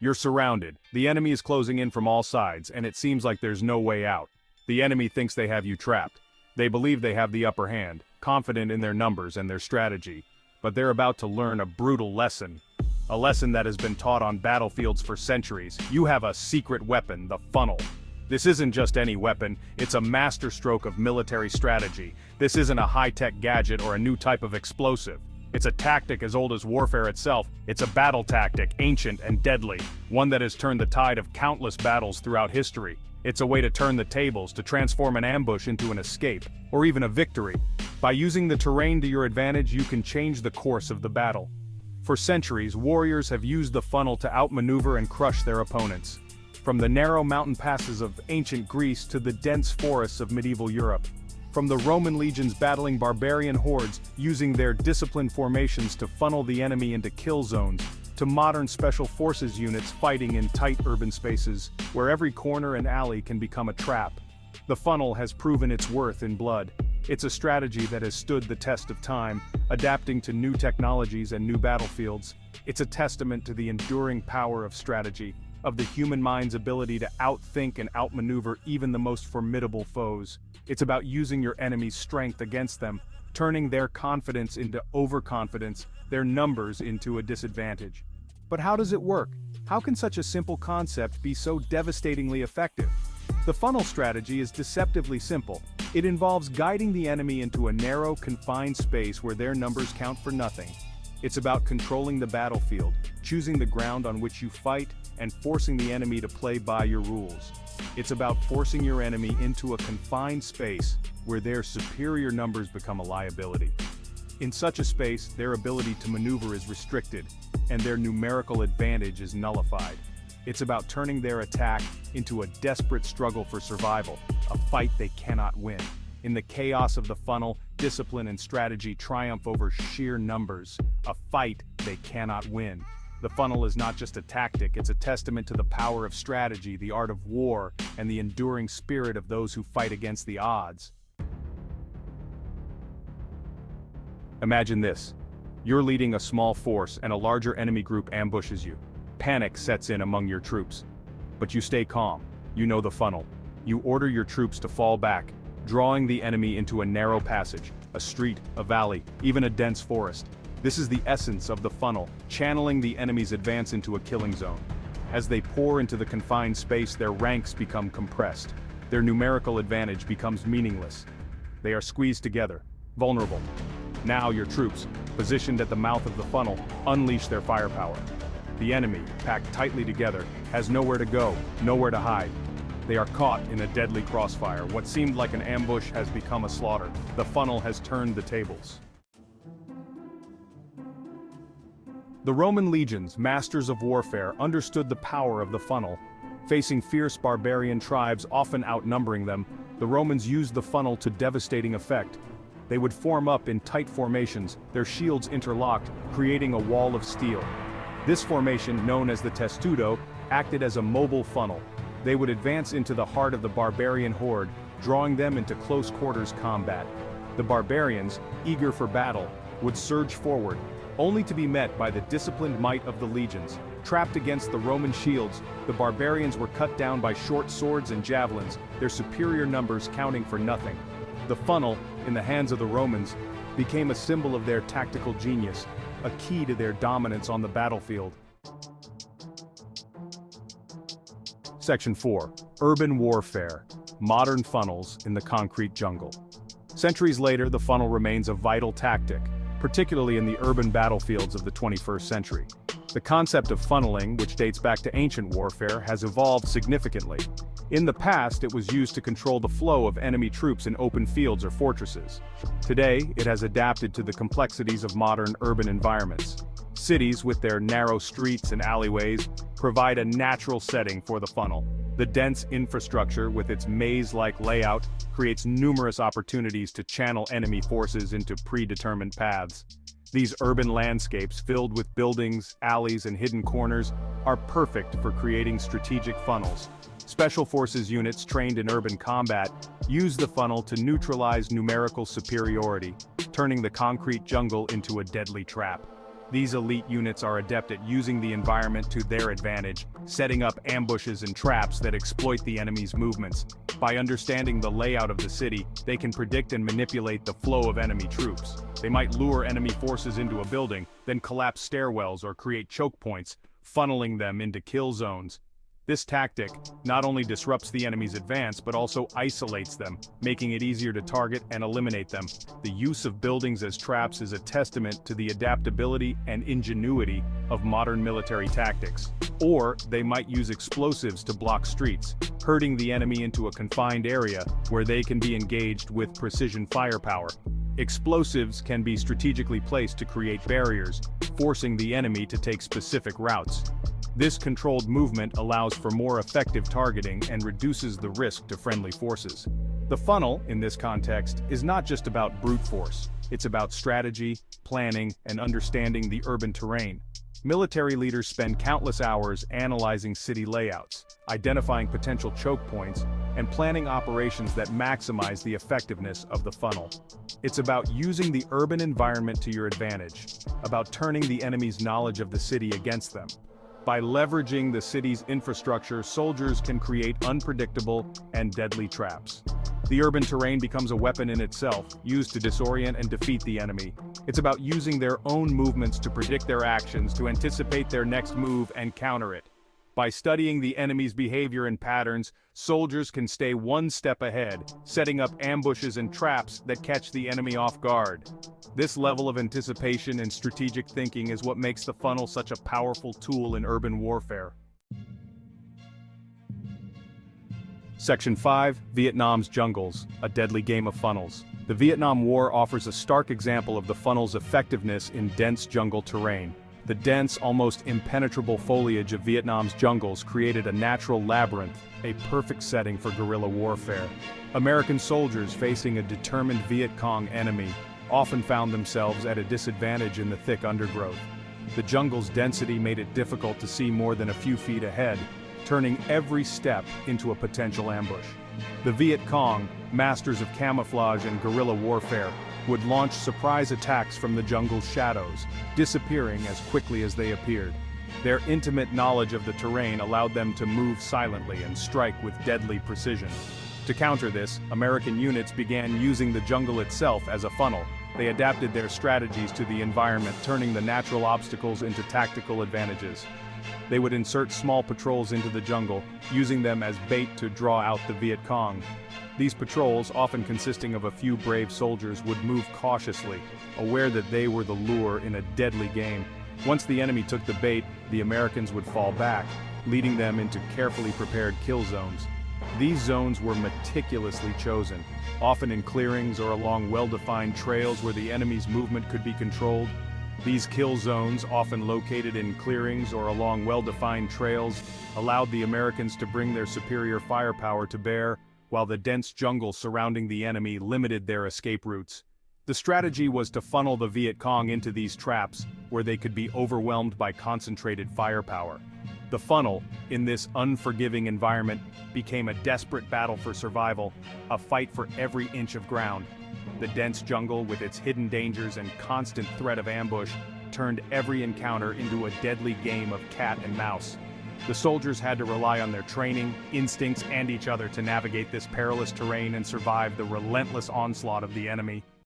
You're surrounded. The enemy is closing in from all sides, and it seems like there's no way out. The enemy thinks they have you trapped. They believe they have the upper hand, confident in their numbers and their strategy. But they're about to learn a brutal lesson. A lesson that has been taught on battlefields for centuries. You have a secret weapon, the funnel. This isn't just any weapon, it's a masterstroke of military strategy. This isn't a high-tech gadget or a new type of explosive. It's a tactic as old as warfare itself. It's a battle tactic, ancient and deadly, one that has turned the tide of countless battles throughout history. It's a way to turn the tables, to transform an ambush into an escape, or even a victory. By using the terrain to your advantage, you can change the course of the battle. For centuries, warriors have used the funnel to outmaneuver and crush their opponents. From the narrow mountain passes of ancient Greece to the dense forests of medieval Europe. From the Roman legions battling barbarian hordes, using their disciplined formations to funnel the enemy into kill zones, to modern special forces units fighting in tight urban spaces, where every corner and alley can become a trap. The funnel has proven its worth in blood. It's a strategy that has stood the test of time, adapting to new technologies and new battlefields. It's a testament to the enduring power of strategy, of the human mind's ability to outthink and outmaneuver even the most formidable foes. It's about using your enemy's strength against them, turning their confidence into overconfidence, their numbers into a disadvantage. But how does it work? How can such a simple concept be so devastatingly effective? The funnel strategy is deceptively simple. It involves guiding the enemy into a narrow, confined space where their numbers count for nothing. It's about controlling the battlefield, choosing the ground on which you fight, and forcing the enemy to play by your rules. It's about forcing your enemy into a confined space where their superior numbers become a liability. In such a space, their ability to maneuver is restricted, and their numerical advantage is nullified. It's about turning their attack into a desperate struggle for survival, a fight they cannot win. In the chaos of the funnel, discipline and strategy triumph over sheer numbers, a fight they cannot win. The funnel is not just a tactic, it's a testament to the power of strategy, the art of war, and the enduring spirit of those who fight against the odds. Imagine this. You're leading a small force and a larger enemy group ambushes you. Panic sets in among your troops. But you stay calm. You know the funnel. You order your troops to fall back, drawing the enemy into a narrow passage, a street, a valley, even a dense forest. This is the essence of the funnel, channeling the enemy's advance into a killing zone. As they pour into the confined space, their ranks become compressed. Their numerical advantage becomes meaningless. They are squeezed together, vulnerable. Now your troops, positioned at the mouth of the funnel, unleash their firepower. The enemy, packed tightly together, has nowhere to go, nowhere to hide. They are caught in a deadly crossfire. What seemed like an ambush has become a slaughter. The funnel has turned the tables. The Roman legions, masters of warfare, understood the power of the funnel. Facing fierce barbarian tribes, often outnumbering them, the Romans used the funnel to devastating effect. They would form up in tight formations, their shields interlocked, creating a wall of steel. This formation, known as the testudo, acted as a mobile funnel. They would advance into the heart of the barbarian horde, drawing them into close-quarters combat. The barbarians, eager for battle, would surge forward, only to be met by the disciplined might of the legions. Trapped against the Roman shields, the barbarians were cut down by short swords and javelins, their superior numbers counting for nothing. The funnel, in the hands of the Romans, became a symbol of their tactical genius, a key to their dominance on the battlefield. Section 4. Urban Warfare. Modern funnels in the concrete jungle. Centuries later, the funnel remains a vital tactic, particularly in the urban battlefields of the 21st century. The concept of funneling, which dates back to ancient warfare, has evolved significantly. In the past, it was used to control the flow of enemy troops in open fields or fortresses. Today, it has adapted to the complexities of modern urban environments. Cities, with their narrow streets and alleyways, provide a natural setting for the funnel. The dense infrastructure, with its maze-like layout, creates numerous opportunities to channel enemy forces into predetermined paths. These urban landscapes, filled with buildings, alleys, and hidden corners, are perfect for creating strategic funnels. Special forces units trained in urban combat use the funnel to neutralize numerical superiority, turning the concrete jungle into a deadly trap. These elite units are adept at using the environment to their advantage, setting up ambushes and traps that exploit the enemy's movements. By understanding the layout of the city, they can predict and manipulate the flow of enemy troops. They might lure enemy forces into a building, then collapse stairwells or create choke points, funneling them into kill zones. This tactic not only disrupts the enemy's advance but also isolates them, making it easier to target and eliminate them. The use of buildings as traps is a testament to the adaptability and ingenuity of modern military tactics. Or they might use explosives to block streets, herding the enemy into a confined area where they can be engaged with precision firepower. Explosives can be strategically placed to create barriers, forcing the enemy to take specific routes. This controlled movement allows for more effective targeting and reduces the risk to friendly forces. The funnel, in this context, is not just about brute force. It's about strategy, planning, and understanding the urban terrain. Military leaders spend countless hours analyzing city layouts, identifying potential choke points, and planning operations that maximize the effectiveness of the funnel. It's about using the urban environment to your advantage, about turning the enemy's knowledge of the city against them. By leveraging the city's infrastructure, soldiers can create unpredictable and deadly traps. The urban terrain becomes a weapon in itself, used to disorient and defeat the enemy. It's about using their own movements to predict their actions, to anticipate their next move and counter it. By studying the enemy's behavior and patterns, soldiers can stay one step ahead, setting up ambushes and traps that catch the enemy off guard. This level of anticipation and strategic thinking is what makes the funnel such a powerful tool in urban warfare. Section 5, Vietnam's Jungles, a deadly game of funnels. The Vietnam War offers a stark example of the funnel's effectiveness in dense jungle terrain. The dense, almost impenetrable foliage of Vietnam's jungles created a natural labyrinth, a perfect setting for guerrilla warfare. American soldiers facing a determined Viet Cong enemy often found themselves at a disadvantage in the thick undergrowth. The jungle's density made it difficult to see more than a few feet ahead, turning every step into a potential ambush. The Viet Cong, masters of camouflage and guerrilla warfare, would launch surprise attacks from the jungle's shadows, disappearing as quickly as they appeared. Their intimate knowledge of the terrain allowed them to move silently and strike with deadly precision. To counter this, American units began using the jungle itself as a funnel. They adapted their strategies to the environment, turning the natural obstacles into tactical advantages. They would insert small patrols into the jungle, using them as bait to draw out the Viet Cong. These patrols, often consisting of a few brave soldiers, would move cautiously, aware that they were the lure in a deadly game. Once the enemy took the bait, the Americans would fall back, leading them into carefully prepared kill zones. These zones were meticulously chosen, often in clearings or along well-defined trails where the enemy's movement could be controlled. These kill zones, often located in clearings or along well-defined trails, allowed the Americans to bring their superior firepower to bear, while the dense jungle surrounding the enemy limited their escape routes. The strategy was to funnel the Viet Cong into these traps, where they could be overwhelmed by concentrated firepower. The funnel, in this unforgiving environment, became a desperate battle for survival, a fight for every inch of ground. The dense jungle, with its hidden dangers and constant threat of ambush, turned every encounter into a deadly game of cat and mouse. The soldiers had to rely on their training, instincts, and each other to navigate this perilous terrain and survive the relentless onslaught of the enemy.